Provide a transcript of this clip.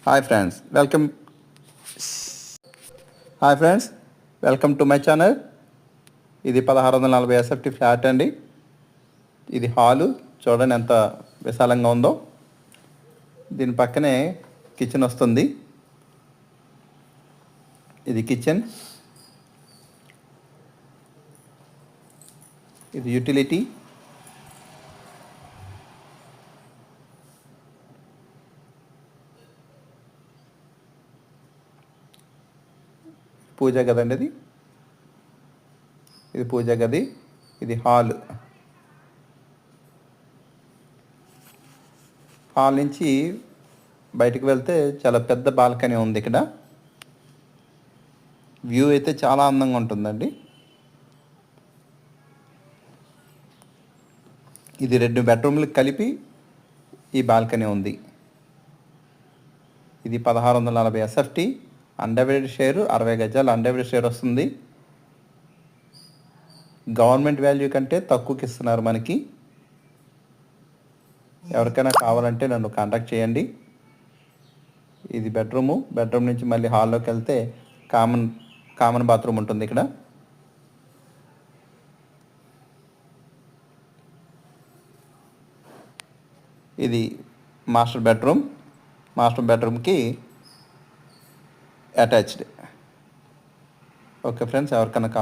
Hi friends welcome hi friends welcome to my channel. ఇది 1640 SFT flat అండి. ఇది hall చూడండి ఎంత విశాలంగా ఉందో. దీని పక్కనే కిచెన్ వస్తుంది. ఇది కిచెన్, ఇది యూటిలిటీ, పూజా గది అండి. ఇది పూజా గది, ఇది హాల్. హాల్ నుంచి బయటకు వెళ్తే చాలా పెద్ద బాల్కనీ ఉంది. ఇక్కడ వ్యూ అయితే చాలా అందంగా ఉంటుందండి. ఇది 2 బెడ్రూమ్లకు కలిపి ఈ బాల్కనీ ఉంది. ఇది 1640 ఎస్ఎఫ్టీ అన్డివైడెడ్ షేర్, 60 గజాలు అన్డివైడెడ్ షేర్ వస్తుంది. గవర్నమెంట్ వాల్యూ కంటే తక్కువకి ఇస్తున్నారు మనకి. ఎవరికైనా కావాలంటే నన్ను కాంటాక్ట్ చేయండి. ఇది బెడ్రూమ్ నుంచి మళ్ళీ హాల్లోకి వెళ్తే కామన్ బాత్రూమ్ ఉంటుంది. ఇక్కడ ఇది మాస్టర్ బెడ్రూమ్కి అటాచ్డ్. ఓకే ఫ్రెండ్స్, ఎవరికైనా కావాలి